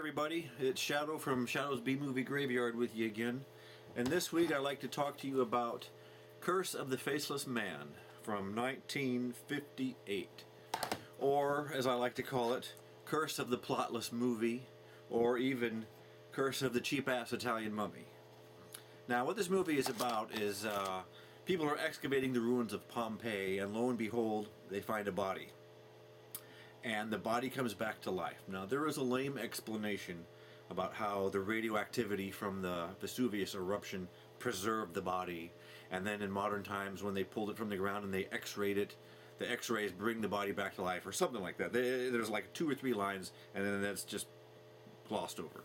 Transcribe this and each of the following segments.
everybody, it's Shadow from Shadow's B-Movie Graveyard with you again. And this week I'd like to talk to you about Curse of the Faceless Man from 1958. Or, as I like to call it, Curse of the Plotless Movie, or even Curse of the Cheap-Ass Italian Mummy. Now what this movie is about is people are excavating the ruins of Pompeii, and lo and behold, they find a body. And the body comes back to life. Now there is a lame explanation about how the radioactivity from the Vesuvius eruption preserved the body, and then in modern times when they pulled it from the ground and they x-rayed it, the x-rays bring the body back to life or something like that. There's like 2 or 3 lines and then that's just glossed over.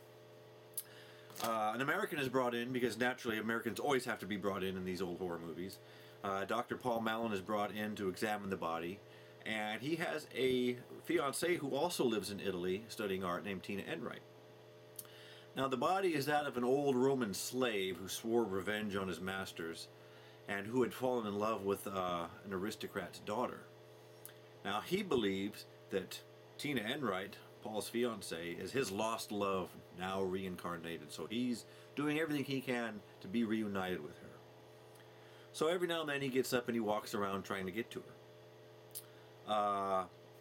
An American is brought in because naturally Americans always have to be brought in these old horror movies. Dr. Paul Mallon is brought in to examine the body. And he has a fiancée who also lives in Italy studying art named Tina Enright. Now the body is that of an old Roman slave who swore revenge on his masters and who had fallen in love with an aristocrat's daughter. Now he believes that Tina Enright, Paul's fiancée, is his lost love now reincarnated. So he's doing everything he can to be reunited with her. So every now and then he gets up and he walks around trying to get to her.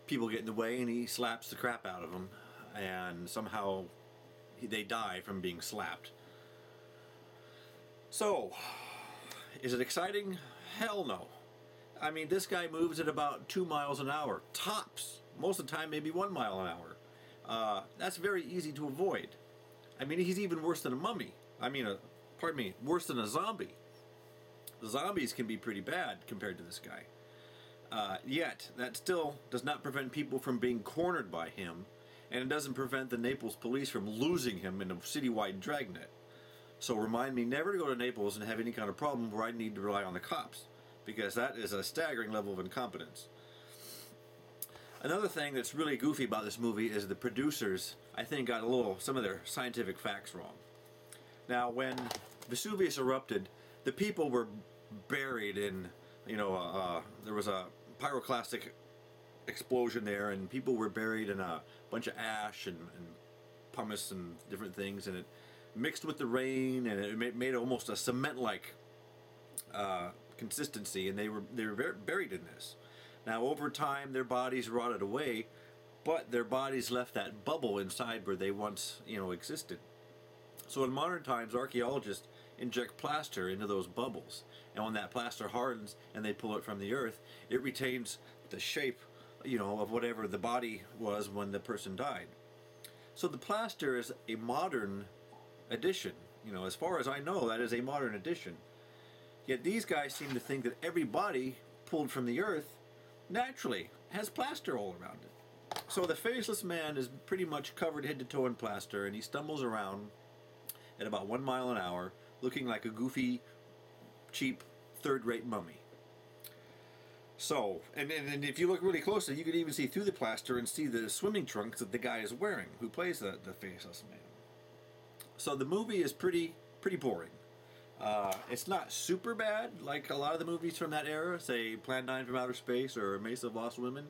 People get in the way and he slaps the crap out of them, and somehow they die from being slapped. So, is it exciting? Hell no. I mean, this guy moves at about 2 miles an hour, tops. Most of the time maybe 1 mile an hour. That's very easy to avoid. I mean, he's even worse than a mummy. Worse than a zombie. The zombies can be pretty bad compared to this guy. Yet, that still does not prevent people from being cornered by him, and it doesn't prevent the Naples police from losing him in a citywide dragnet. So remind me never to go to Naples and have any kind of problem where I need to rely on the cops, because that is a staggering level of incompetence. Another thing that's really goofy about this movie is the producers, I think, got some of their scientific facts wrong. Now, when Vesuvius erupted, the people were buried in, there was a pyroclastic explosion there, and people were buried in a bunch of ash and pumice and different things, and it mixed with the rain, and it made almost a cement-like consistency, and they were buried in this. Now, over time, their bodies rotted away, but their bodies left that bubble inside where they once, existed. So in modern times, archaeologists inject plaster into those bubbles, and when that plaster hardens and they pull it from the earth, it retains the shape, of whatever the body was when the person died. So the plaster is a modern addition. As far as I know, that is a modern addition. Yet these guys seem to think that every body pulled from the earth naturally has plaster all around it. So the Faceless Man is pretty much covered head to toe in plaster, and he stumbles around at about 1 mile an hour, looking like a goofy, cheap, third-rate mummy. So, and if you look really closely, you can even see through the plaster and see the swimming trunks that the guy is wearing, who plays the Faceless Man. So the movie is pretty boring. It's not super bad, like a lot of the movies from that era, say Plan 9 from Outer Space or Maze of Lost Women,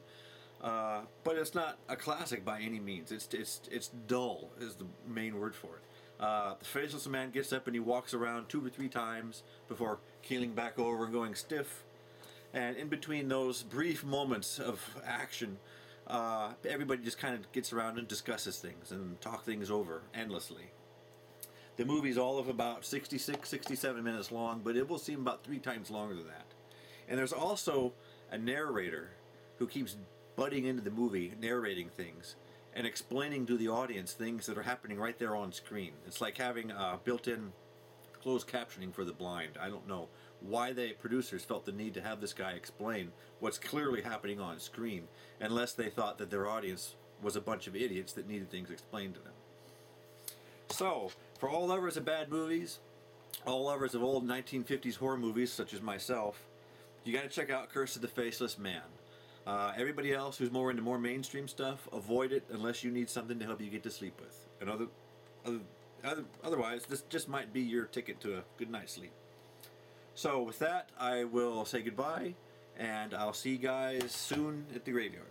but it's not a classic by any means. It's dull, is the main word for it. The Faceless Man gets up and he walks around 2 or 3 times before keeling back over and going stiff. And in between those brief moments of action, everybody just kind of gets around and discusses things and talk things over endlessly. The movie's all of about 66, 67 minutes long, but it will seem about 3 times longer than that. And there's also a narrator who keeps butting into the movie, narrating things, and explaining to the audience things that are happening right there on screen. It's like having built-in closed captioning for the blind. I don't know why the producers felt the need to have this guy explain what's clearly happening on screen, unless they thought that their audience was a bunch of idiots that needed things explained to them. So, for all lovers of bad movies, all lovers of old 1950s horror movies such as myself, you gotta check out Curse of the Faceless Man. Everybody else who's more into more mainstream stuff, avoid it unless you need something to help you get to sleep with. And otherwise, this just might be your ticket to a good night's sleep. So with that, I will say goodbye, and I'll see you guys soon at the graveyard.